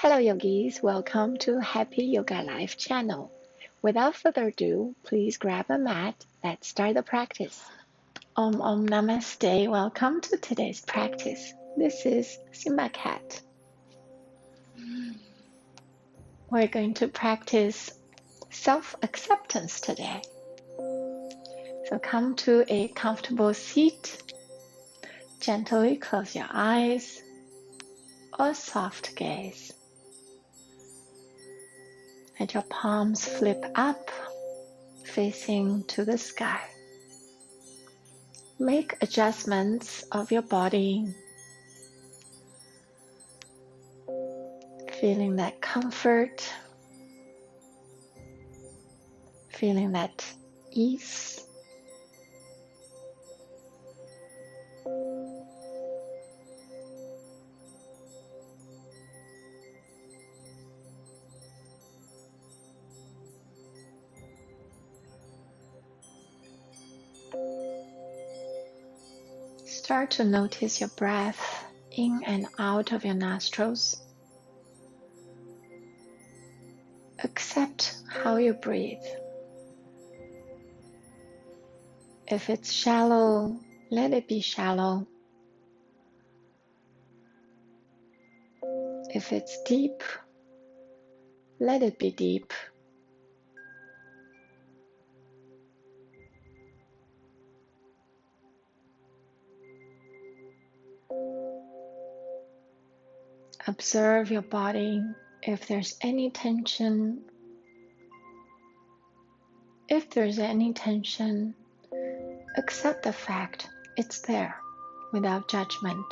Hello yogis, welcome to Happy Yoga Life channel. Without further ado, please grab a mat. Let's start the practice. Om Namaste, welcome to today's practice. This is Simba Cat. We're going to practice self-acceptance today. So come to a comfortable seat. Gently close your eyes or soft gaze. Let your palms flip up, facing to the sky. Make adjustments of your body, feeling that comfort, feeling that ease. Start to notice your breath in and out of your nostrils. Accept how you breathe. If it's shallow, let it be shallow. If it's deep, let it be deep. Observe your body. If there's any tension, accept the fact it's there without judgment.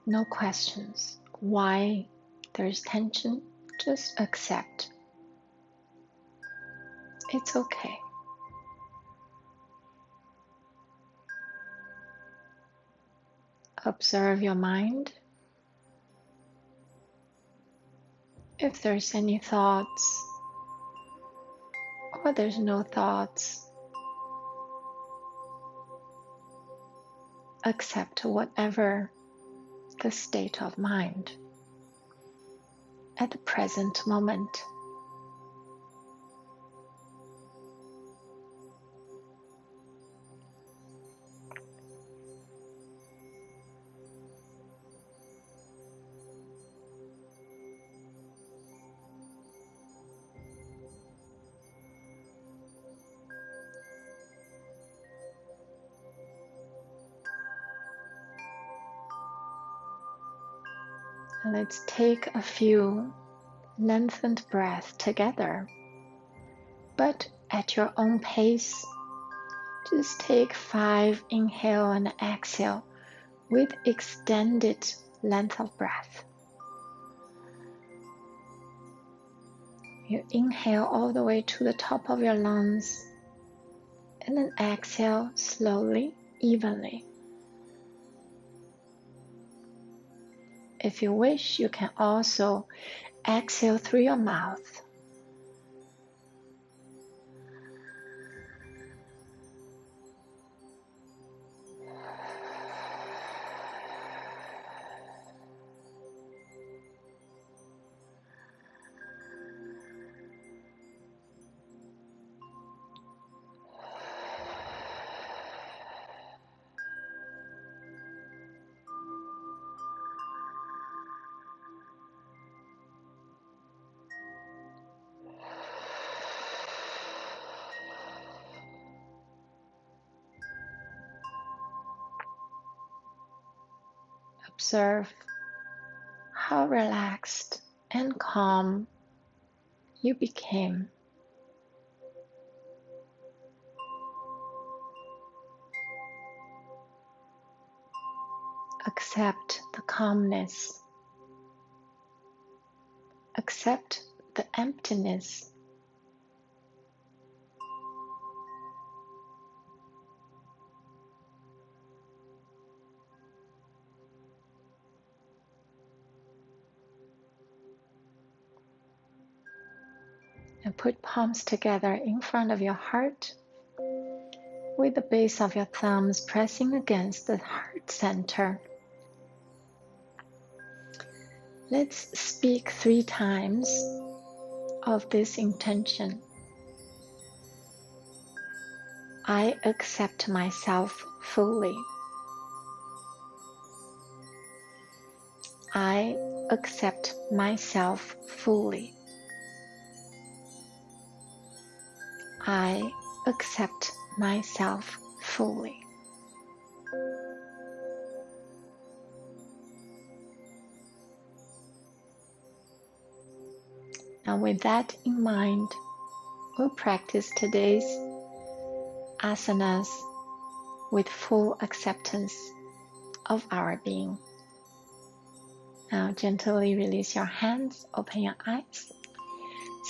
No questions. Why there's tension, just accept. It's okay. Observe your mind. If there's any thoughts or there's no thoughts, accept whatever the state of mind at the present moment. Let's take a few lengthened breaths together, but at your own pace. Just take 5 inhale and exhale with extended length of breath. You inhale all the way to the top of your lungs and then exhale slowly, evenly. If you wish, you can also exhale through your mouth. Observe how relaxed and calm you became. Accept the calmness. Accept the emptiness. And put palms together in front of your heart, with the base of your thumbs pressing against the heart center. Let's speak 3 times of this intention. I accept myself fully. I accept myself fully. I accept myself fully. Now, with that in mind, we'll practice today's asanas with full acceptance of our being. Now, gently release your hands, open your eyes.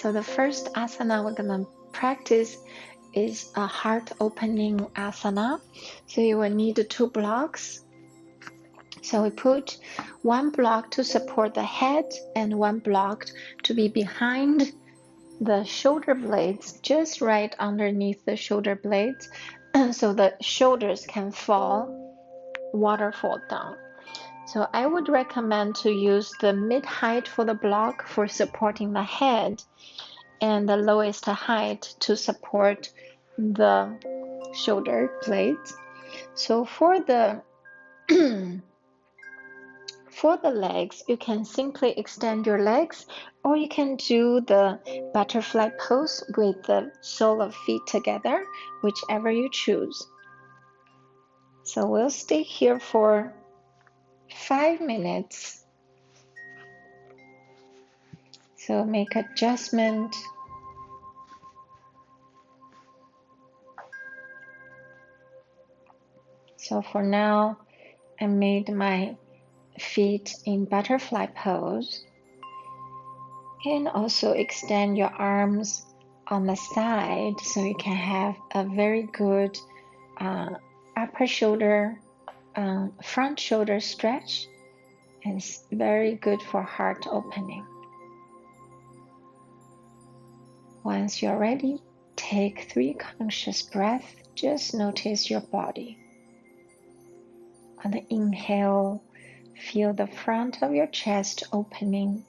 So the first asana we're going to practice is a heart opening asana. So you will need 2 blocks. So we put 1 block to support the head and 1 block to be behind the shoulder blades, just right underneath the shoulder blades, so the shoulders can fall, waterfall down. So I would recommend to use the mid height for the block for supporting the head and the lowest height to support the shoulder blades. So for the for the legs, you can simply extend your legs, or you can do the butterfly pose with the sole of feet together, whichever you choose. So we'll stay here for 5 minutes. So make adjustment. So for now, I made my feet in butterfly pose. And also extend your arms on the side so you can have a very good upper shoulder, front shoulder stretch. And it's very good for heart opening. Once you're ready, take 3 conscious breaths. Just notice your body. On the inhale, feel the front of your chest opening.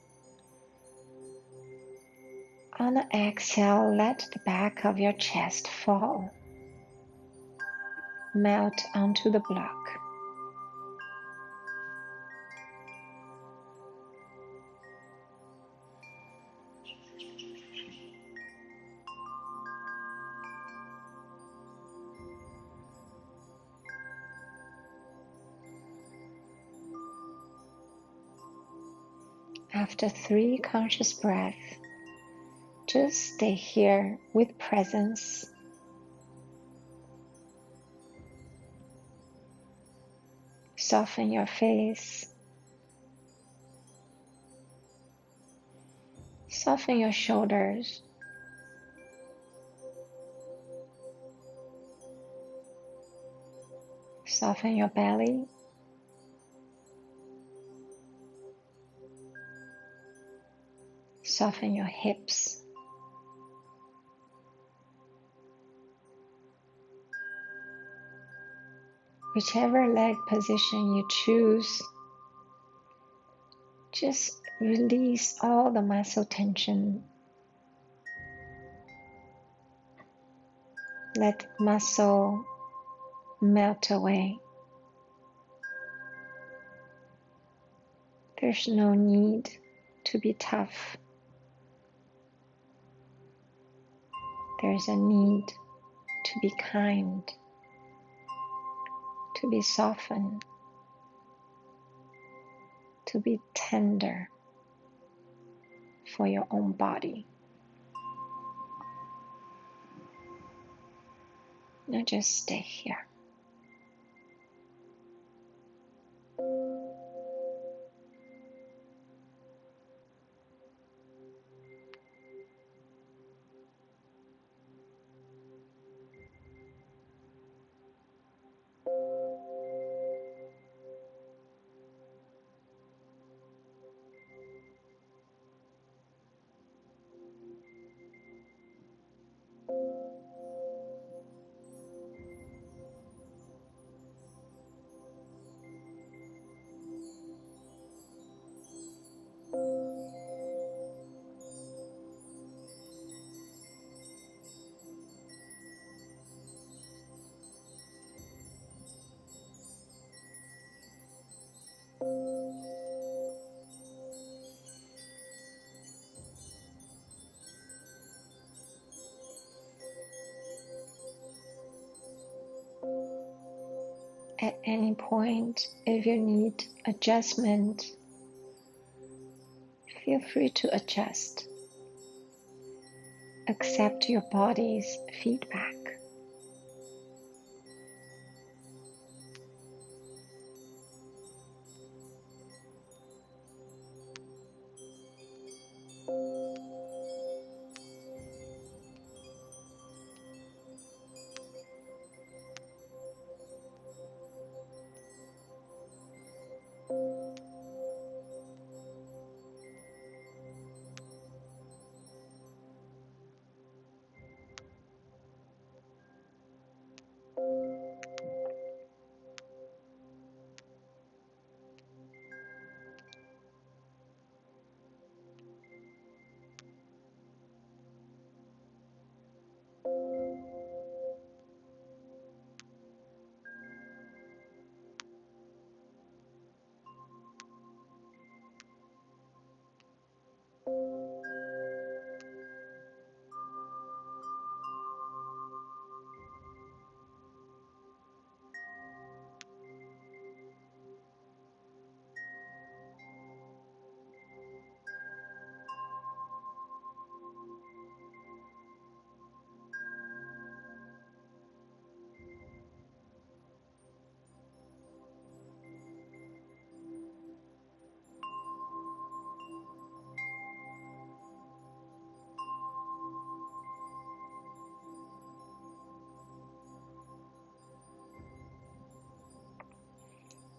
On the exhale, let the back of your chest fall. Melt onto the block. After 3 conscious breaths, just stay here with presence. Soften your face. Soften your shoulders. Soften your belly. Soften your hips. Whichever leg position you choose, just release all the muscle tension. Let muscle melt away. There's no need to be tough. There's a need to be kind, to be softened, to be tender for your own body. Now just stay here. any point, if you need adjustment, feel free to adjust. Accept your body's feedback.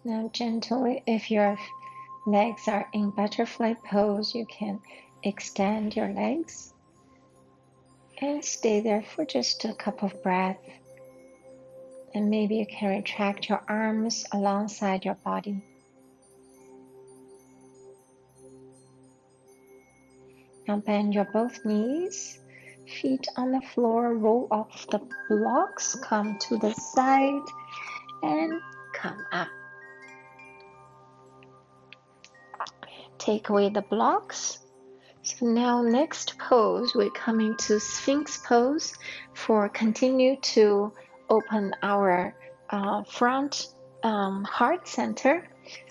Now gently, if your legs are in butterfly pose, you can extend your legs and stay there for just a couple of breaths. And maybe you can retract your arms alongside your body. Now bend your both knees, feet on the floor, roll off the blocks, come to the side and come up. Take away the blocks. So now next pose, we're coming to Sphinx pose for continue to open our front heart center.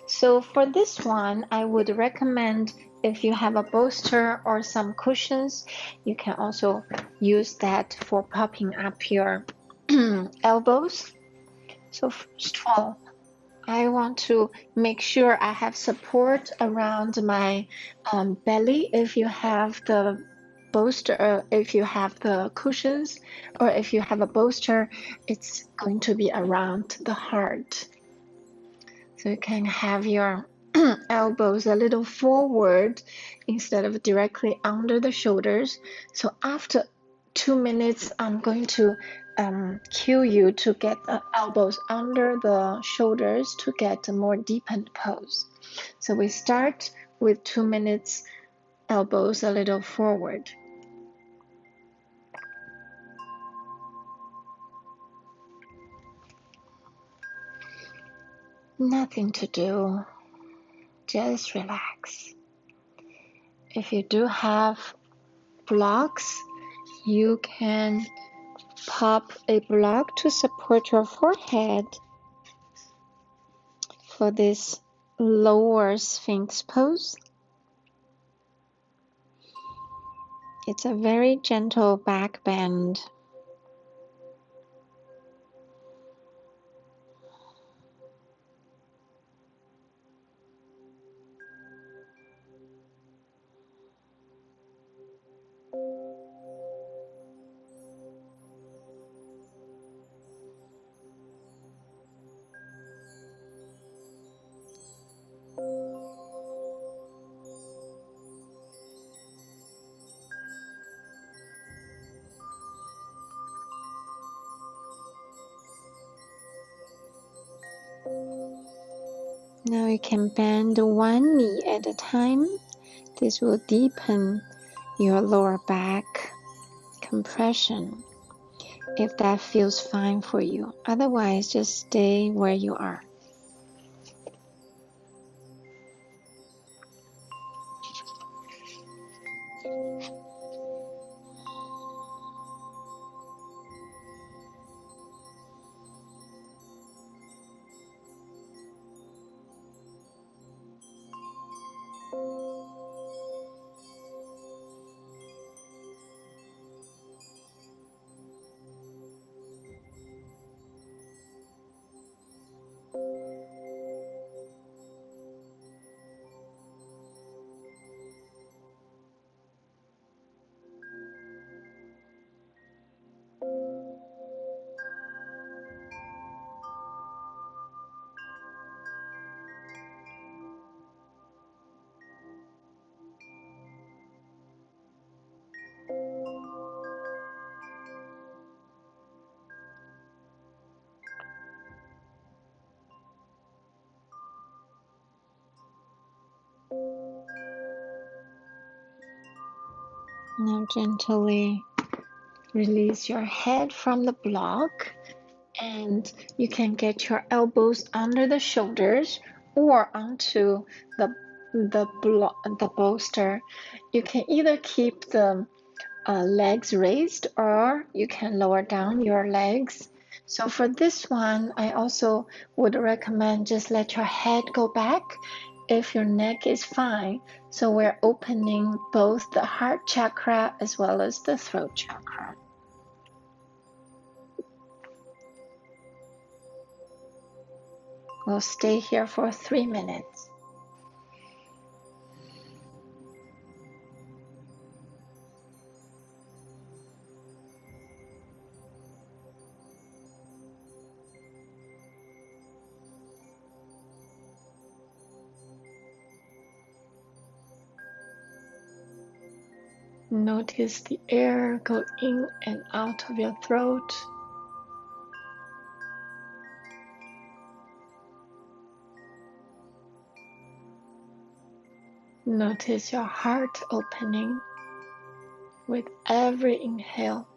So for this one, I would recommend if you have a bolster or some cushions, you can also use that for popping up your elbows. So first of all, I want to make sure I have support around my belly. If you have the bolster, if you have the cushions, or if you have a bolster, it's going to be around the heart. So you can have your elbows a little forward instead of directly under the shoulders. So after 2 minutes, I'm going to cue you to get the elbows under the shoulders to get a more deepened pose. So we start with 2 minutes, elbows a little forward. Nothing to do, just relax. If you do have blocks, you can pop a block to support your forehead for this lower Sphinx pose. It's a very gentle back bend. Now you can bend one knee at a time. This will deepen your lower back compression if that feels fine for you. Otherwise, just stay where you are. Now gently release your head from the block, and you can get your elbows under the shoulders or onto the bolster. You can either keep the legs raised, or you can lower down your legs. So for this one, I also would recommend just let your head go back if your neck is fine. So we're opening both the heart chakra as well as the throat chakra. We'll stay here for 3 minutes. Notice the air go in and out of your throat. Notice your heart opening with every inhale.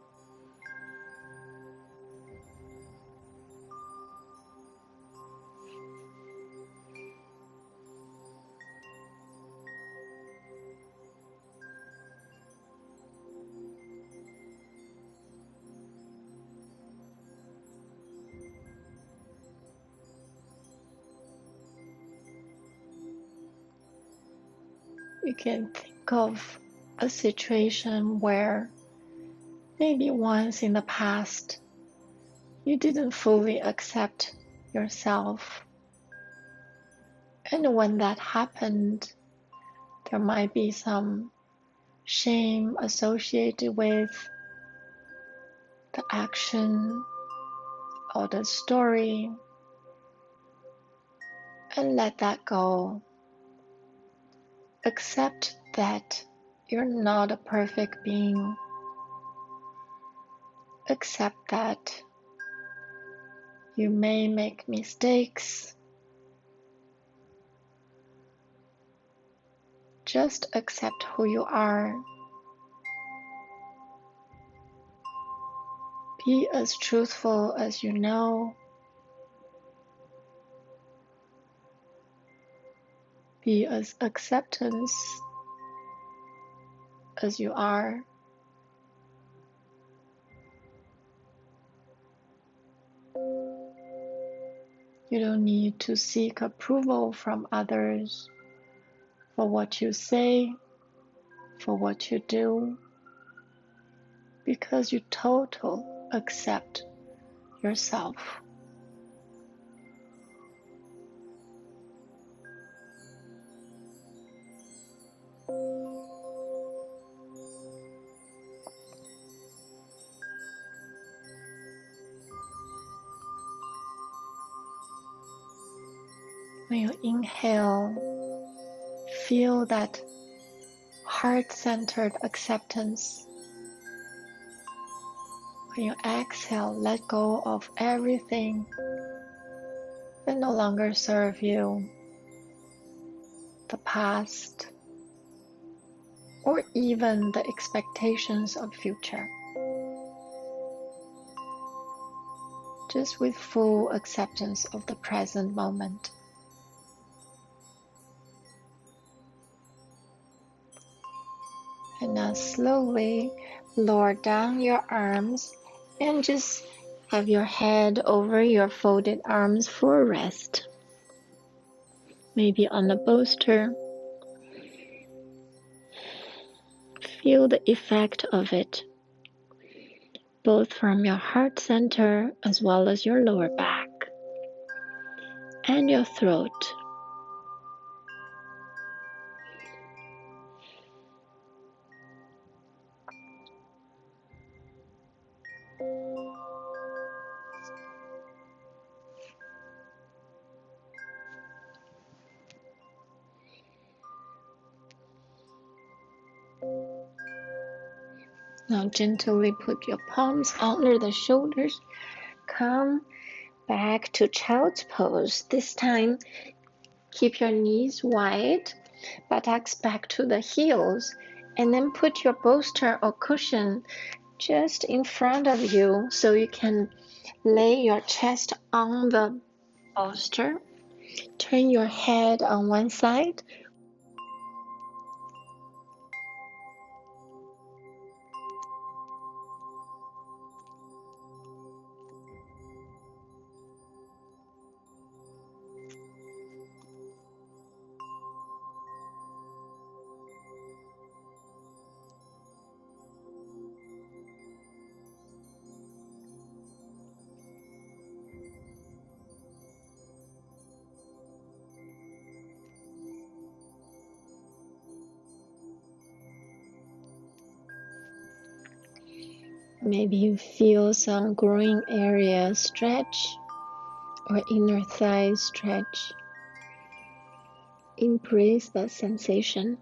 You can think of a situation where maybe once in the past you didn't fully accept yourself. And when that happened, there might be some shame associated with the action or the story. And let that go. Accept that you're not a perfect being. Accept that you may make mistakes. Just accept who you are. Be as truthful as you know. Be as acceptance as you are. You don't need to seek approval from others for what you say, for what you do, because you totally accept yourself. When you inhale, feel that heart-centered acceptance. When you exhale, let go of everything that no longer serves you, the past, or even the expectations of future. Just with full acceptance of the present moment. And now slowly lower down your arms and just have your head over your folded arms for a rest. Maybe on the bolster. Feel the effect of it, both from your heart center as well as your lower back and your throat. Now gently put your palms under the shoulders. Come back to child's pose. This time, keep your knees wide, buttocks back to the heels, And then put your bolster or cushion just in front of you so you can lay your chest on the bolster. Turn your head on one side. Maybe you feel some groin area stretch or inner thigh stretch. Embrace that sensation.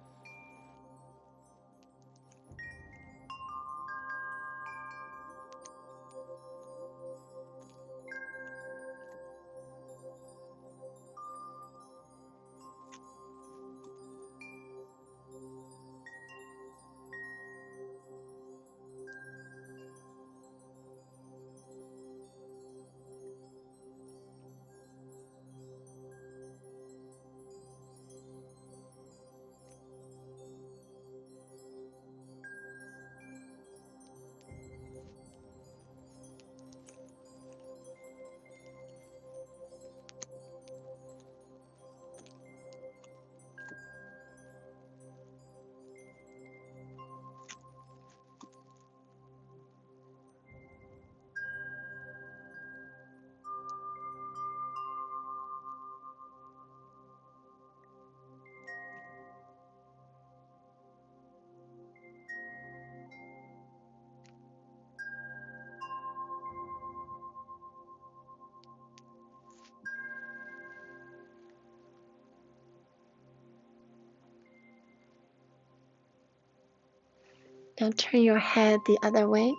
Now turn your head the other way.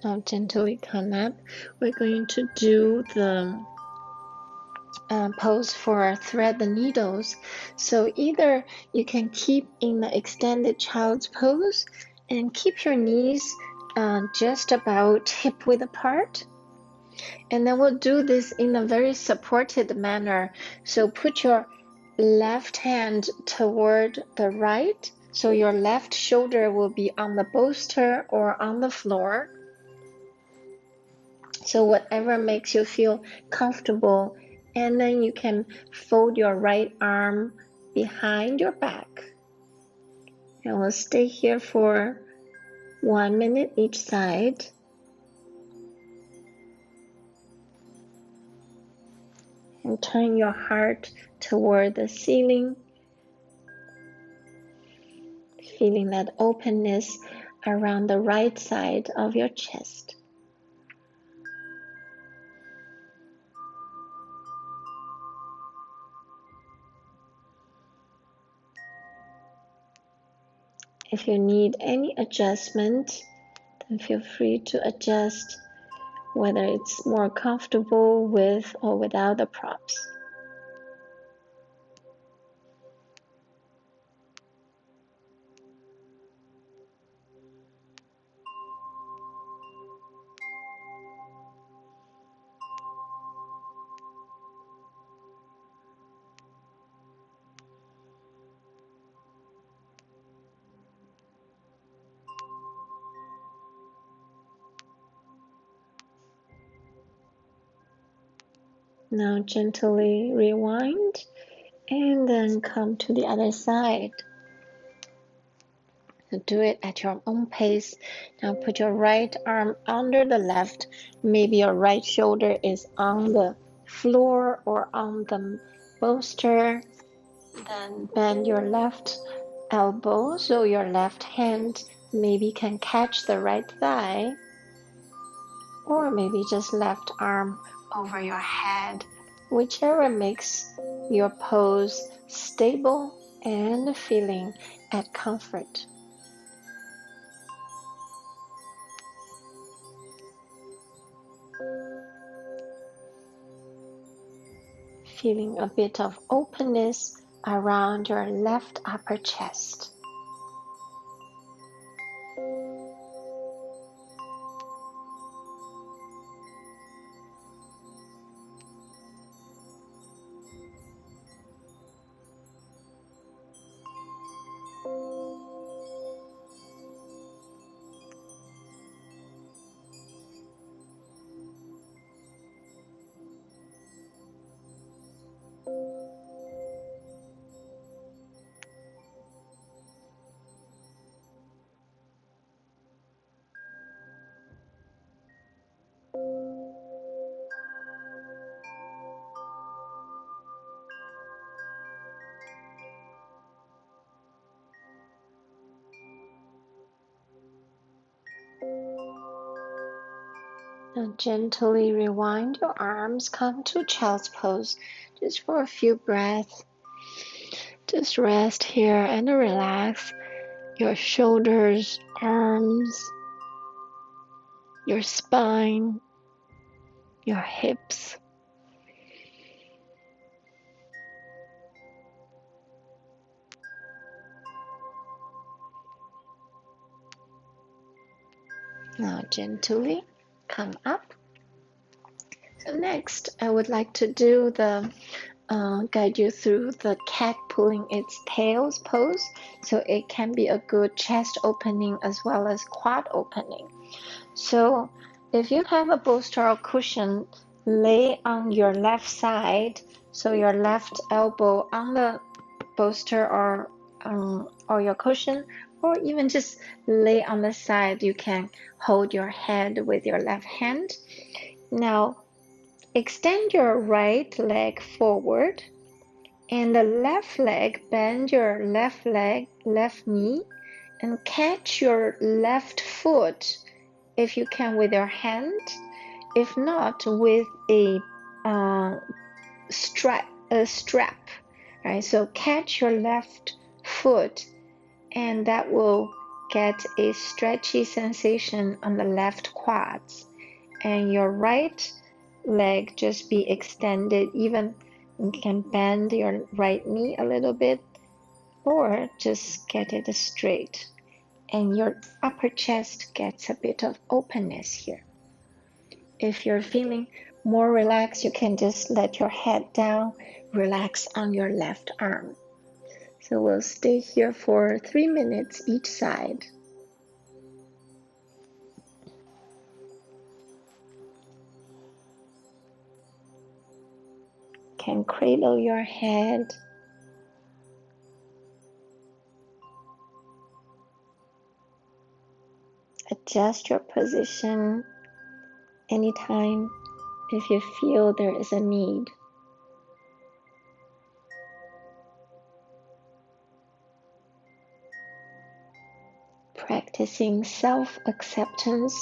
Now gently come up. We're going to do the pose for thread the needles. So either you can keep in the extended child's pose and keep your knees just about hip width apart. And then we'll do this in a very supported manner. So put your left hand toward the right. So your left shoulder will be on the bolster or on the floor. So whatever makes you feel comfortable. And then you can fold your right arm behind your back. And we'll stay here for 1 minute each side. And turn your heart toward the ceiling. Feeling that openness around the right side of your chest. If you need any adjustment, then feel free to adjust whether it's more comfortable with or without the props. Now gently rewind and then come to the other side. So do it at your own pace. Now put your right arm under the left. Maybe your right shoulder is on the floor or on the bolster. Then bend your left elbow so your left hand maybe can catch the right thigh. Or maybe just left arm over your head, whichever makes your pose stable and feeling at comfort. Feeling a bit of openness around your left upper chest. Now gently rewind your arms, come to child's pose just for a few breaths. Just rest here and relax your shoulders, arms, your spine, your hips. Now gently come up. So next, I would like to do the guide you through the cat pulling its tails pose. So it can be a good chest opening as well as quad opening. So if you have a bolster or cushion, lay on your left side. So your left elbow on the bolster or your cushion, or even just lay on the side. You can hold your head with your left hand. Now extend your right leg forward and the left leg, bend your left knee and catch your left foot if you can with your hand, if not with a strap, right? So catch your left foot and that will get a stretchy sensation on the left quads, and your right leg just be extended. Even you can bend your right knee a little bit, or just get it straight, and your upper chest gets a bit of openness here. If you're feeling more relaxed, you can just let your head down, relax on your left arm. So we'll stay here for 3 minutes each side. Can cradle your head. Adjust your position anytime if you feel there is a need. Practicing self-acceptance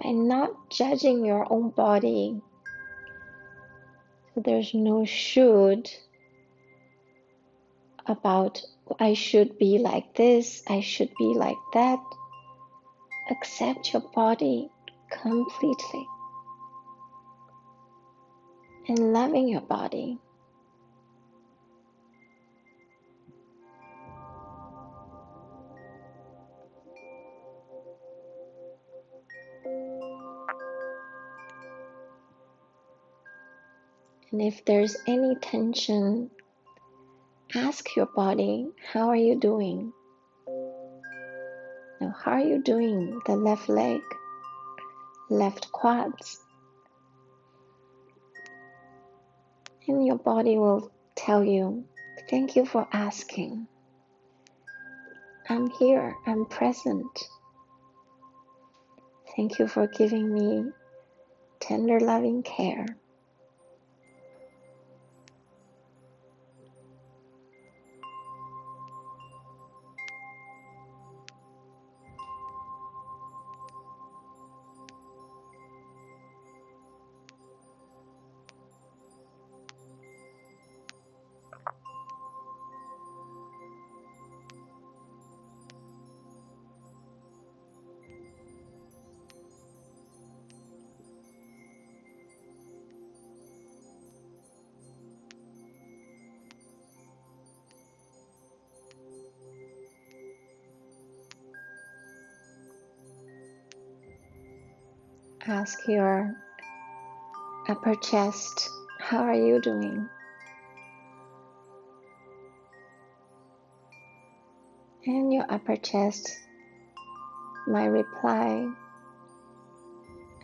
by not judging your own body. So there's no should about I should be like this, I should be like that. Accept your body completely and loving your body. And if there's any tension, ask your body, how are you doing? Now, how are you doing the left leg, left quads? And your body will tell you, thank you for asking. I'm here, I'm present. Thank you for giving me tender, loving care. Ask your upper chest, how are you doing? And your upper chest might reply,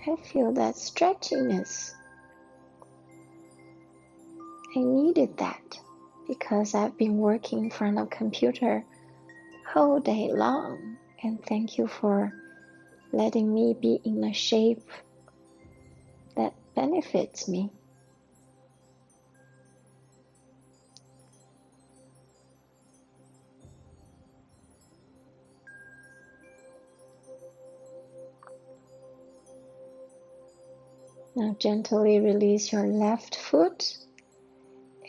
I feel that stretchiness. I needed that because I've been working in front of a computer whole day long, and thank you for letting me be in a shape that benefits me. Now gently release your left foot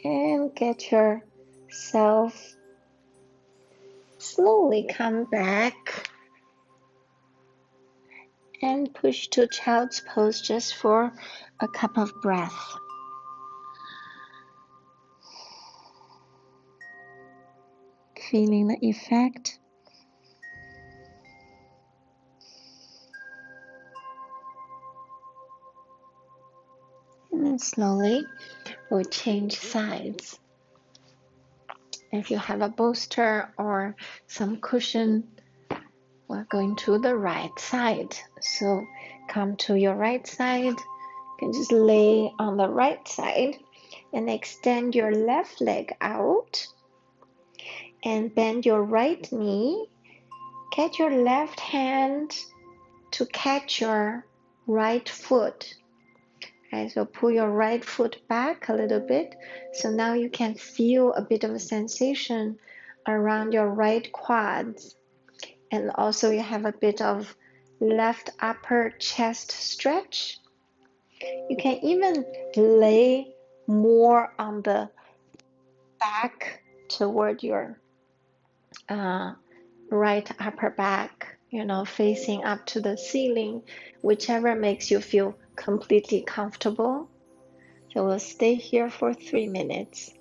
and get yourself slowly come back and push to child's pose just for a cup of breath. Feeling the effect. And then slowly we'll change sides. If you have a bolster or some cushion, we're going to the right side. So come to your right side. You can just lay on the right side and extend your left leg out and bend your right knee. Get your left hand to catch your right foot. Okay, so pull your right foot back a little bit. So now you can feel a bit of a sensation around your right quads. And also you have a bit of left upper chest stretch. You can even lay more on the back toward your right upper back, facing up to the ceiling, whichever makes you feel completely comfortable. So we'll stay here for 3 minutes.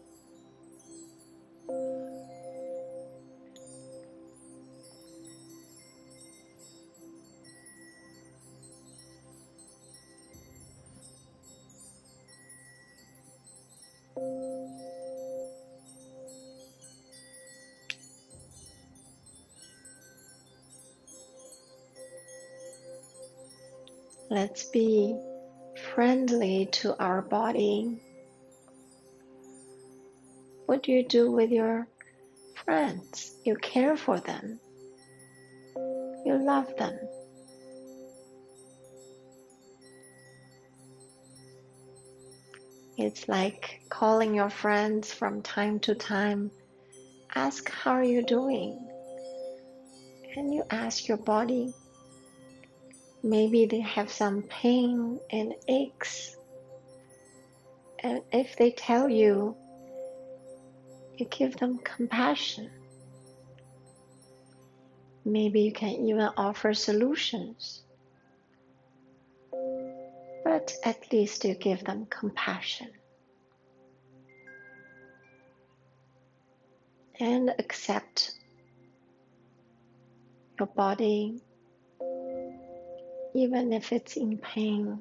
Let's be friendly to our body. What do you do with your friends? You care for them. You love them. It's like calling your friends from time to time. Ask, how are you doing? And you ask your body. Maybe they have some pain and aches. And if they tell you, you give them compassion. Maybe you can even offer solutions. But at least you give them compassion. And accept your body, even if it's in pain.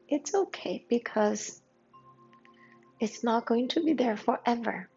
It's okay because it's not going to be there forever.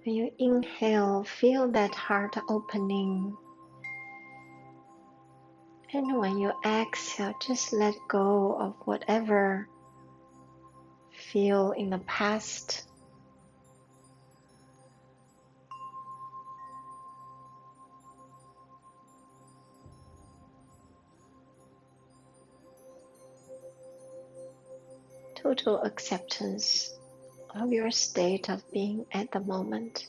When you inhale, feel that heart opening. And when you exhale, just let go of whatever feel in the past. Total acceptance of your state of being at the moment.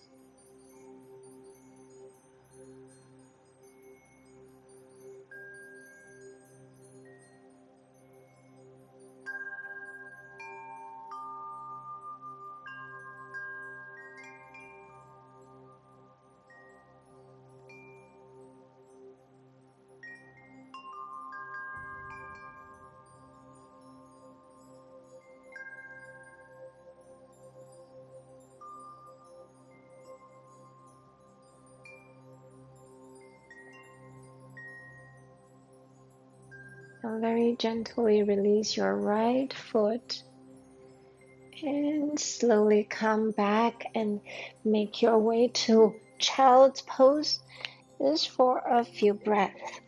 Now very gently release your right foot and slowly come back and make your way to child's pose, just for a few breaths.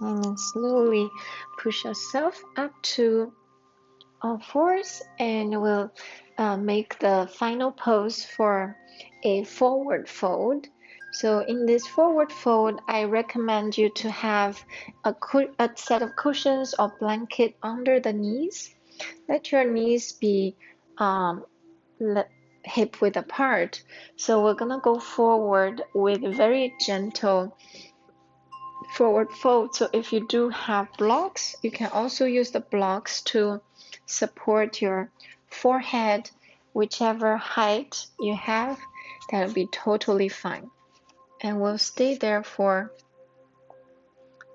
And then slowly push yourself up to all fours, and we'll make the final pose for a forward fold. So in this forward fold, I recommend you to have a set of cushions or blanket under the knees. Let your knees be hip width apart. So we're gonna go forward with very gentle forward fold. So if you do have blocks, you can also use the blocks to support your forehead, whichever height you have. That'll be totally fine. And we'll stay there for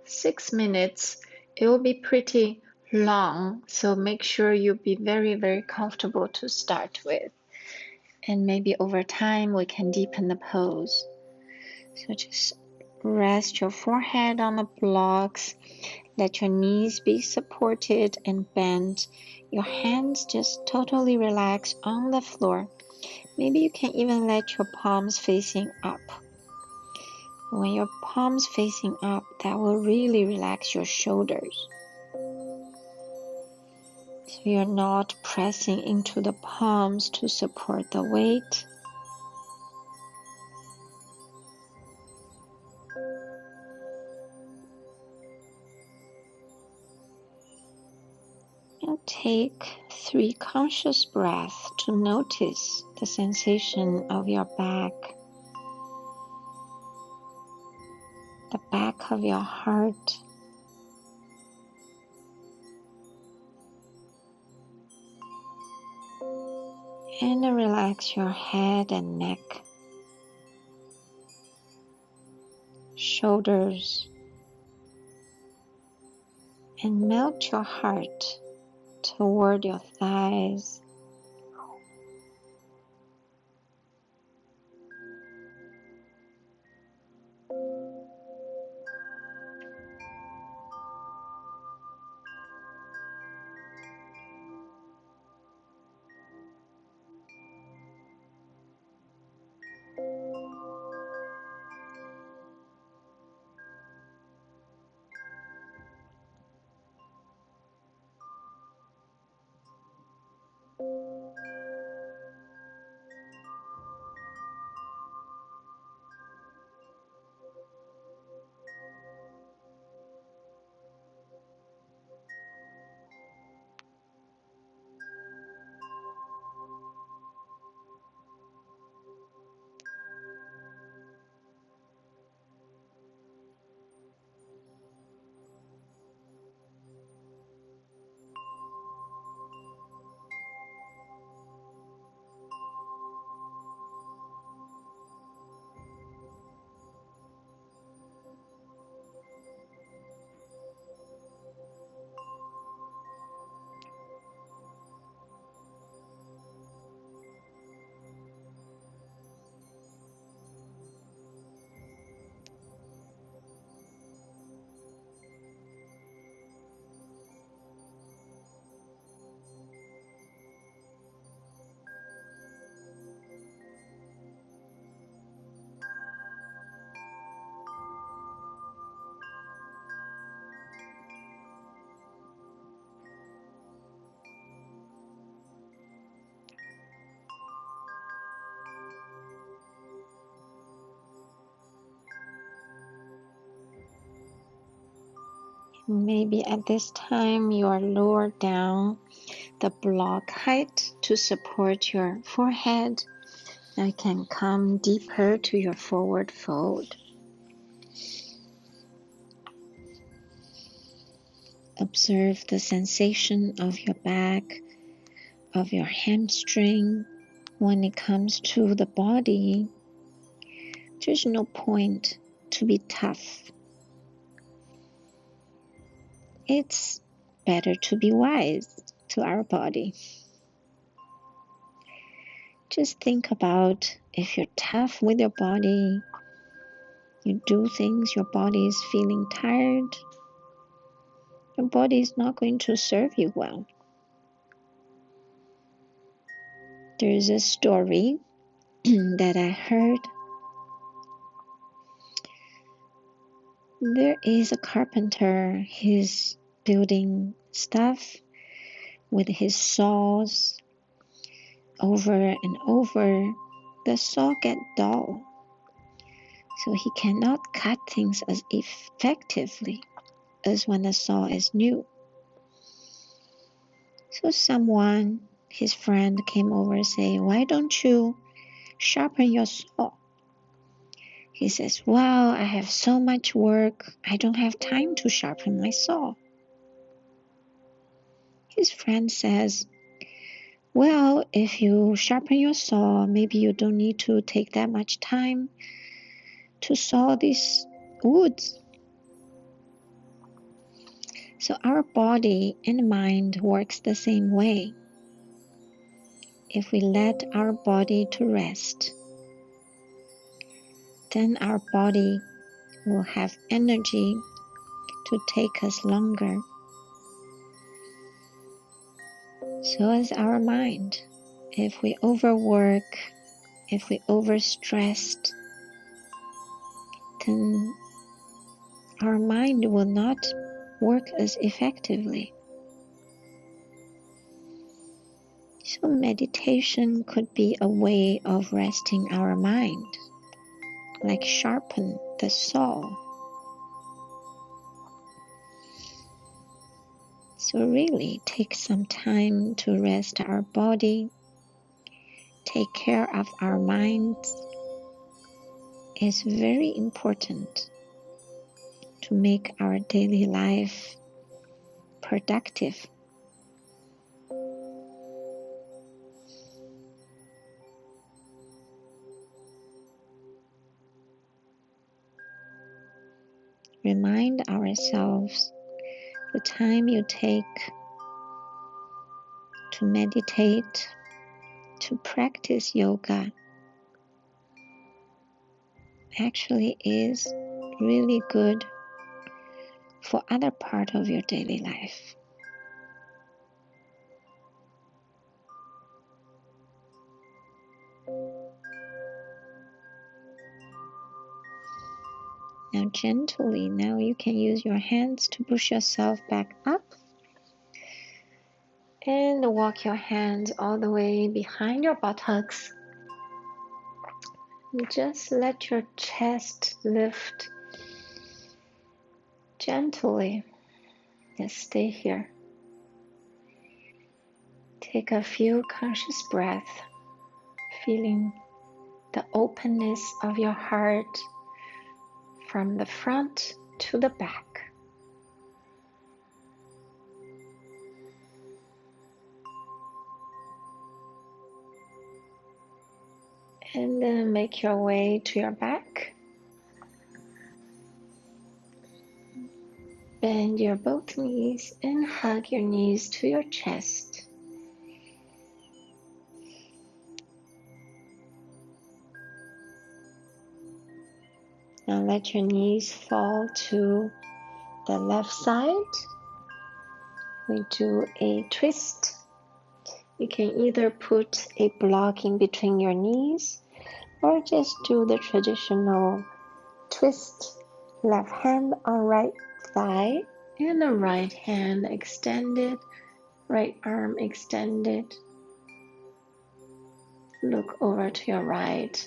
6 minutes. It will be pretty long, so make sure you be very, very comfortable to start with. And maybe over time we can deepen the pose. So just rest your forehead on the blocks. Let your knees be supported and bent. Your hands just totally relax on the floor. Maybe you can even let your palms facing up. When your palms facing up, that will really relax your shoulders. So you're not pressing into the palms to support the weight. And take 3 conscious breaths to notice the sensation of your back, the back of your heart. And relax your head and neck, shoulders, and melt your heart toward your thighs. Maybe at this time you are lower down the block height to support your forehead. Now you can come deeper to your forward fold. Observe the sensation of your back, of your hamstring. When it comes to the body, there's no point to be tough. It's better to be wise to our body. Just think about if you're tough with your body, you do things, your body is feeling tired, your body is not going to serve you well. There is a story that I heard. There is a carpenter, he's building stuff with his saws over and over. The saw gets dull, so he cannot cut things as effectively as when the saw is new. So someone, his friend, came over and say, "Why don't you sharpen your saw?" He says, "Well, I have so much work, I don't have time to sharpen my saw." His friend says, "Well, if you sharpen your saw, maybe you don't need to take that much time to saw these woods." So our body and mind works the same way. If we let our body to rest, then our body will have energy to take us longer. So is our mind. If we overwork, if we overstressed, then our mind will not work as effectively. So meditation could be a way of resting our mind, like sharpen the saw. So really take some time to rest our body, take care of our minds. Is very important to make our daily life productive. Remind ourselves the time you take to meditate, to practice yoga, actually is really good for other part of your daily life. Now gently, now you can use your hands to push yourself back up and walk your hands all the way behind your buttocks. Just let your chest lift gently. Just stay here. Take a few conscious breaths, feeling the openness of your heart from the front to the back. And then make your way to your back. Bend your both knees and hug your knees to your chest. Now let your knees fall to the left side. We do a twist. You can either put a block in between your knees or just do the traditional twist. Left hand on right thigh and the right hand extended, right arm extended. Look over to your right.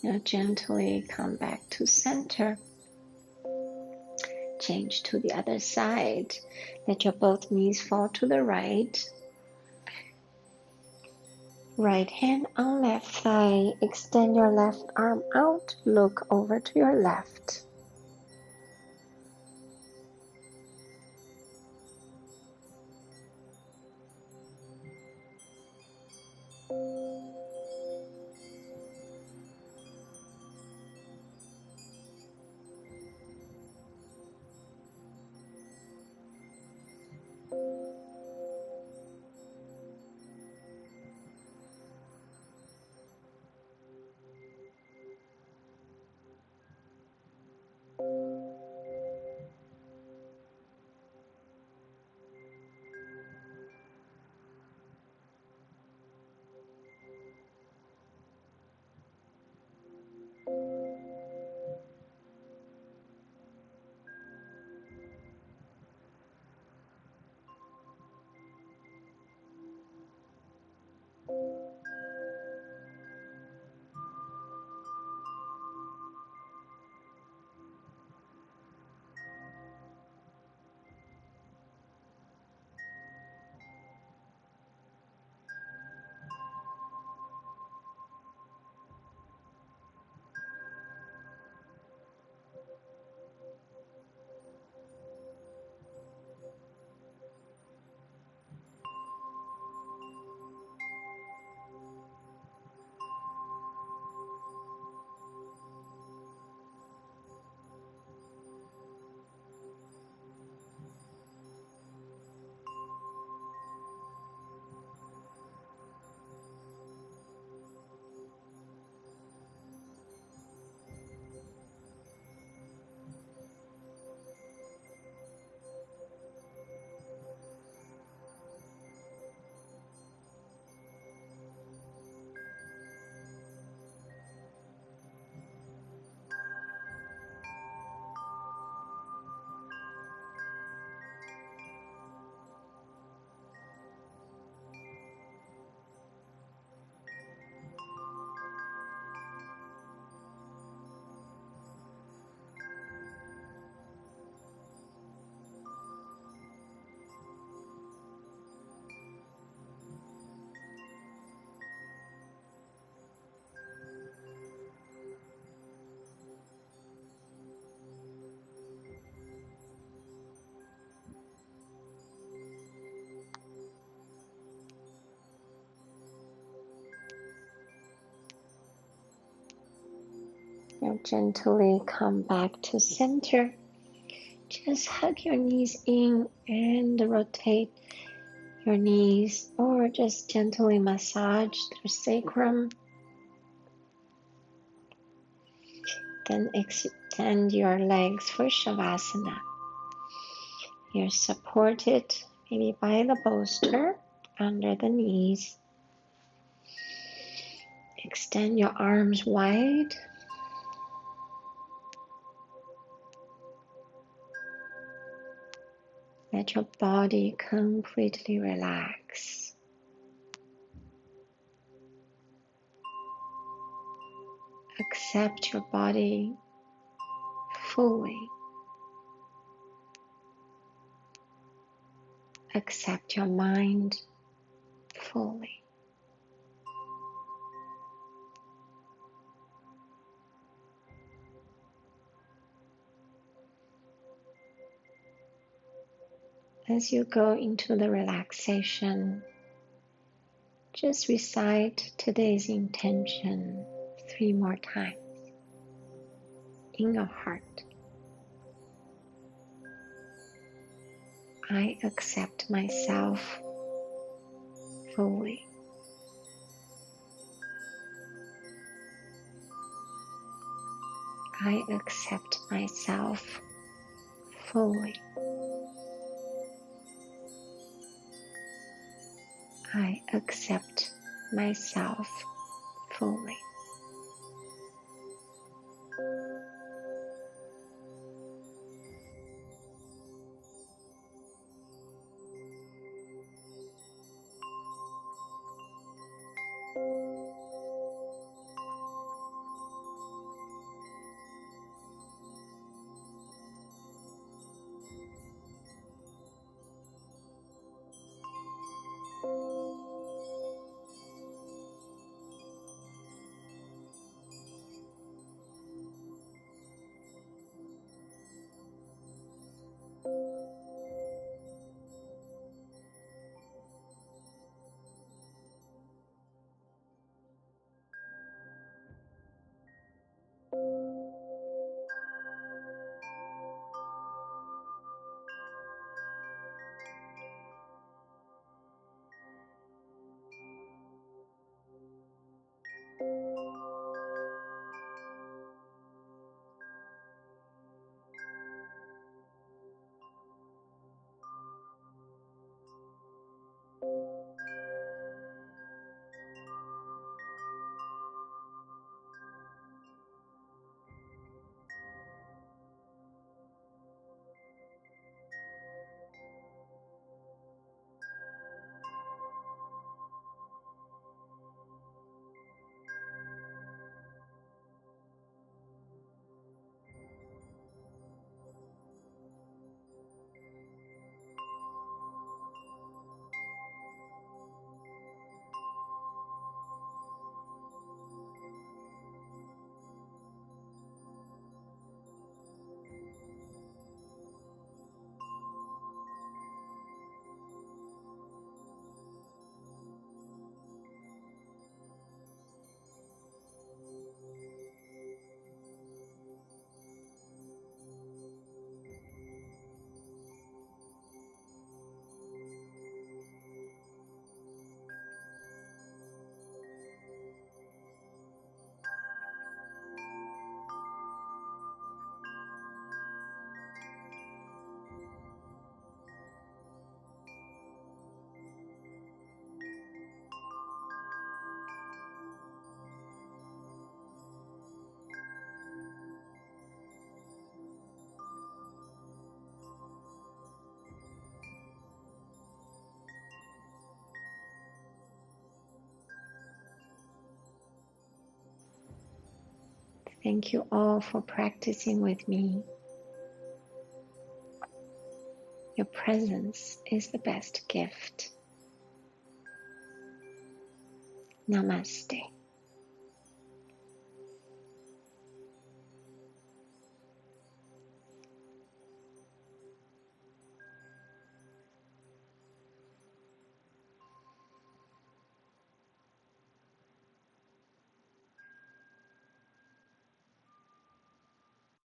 Now gently come back to center. Change to the other side. Let your both knees fall to the right. Right hand on left thigh. Extend your left arm out. Look over to your left. Now gently come back to center. Just hug your knees in and rotate your knees, or just gently massage the sacrum. Then extend your legs for Shavasana. You're supported maybe by the bolster under the knees. Extend your arms wide. Let your body completely relax. Accept your body fully. Accept your mind fully. As you go into the relaxation, just recite today's intention 3 more times in your heart. I accept myself fully. I accept myself fully. I accept myself fully. Thank you all for practicing with me. Your presence is the best gift. Namaste.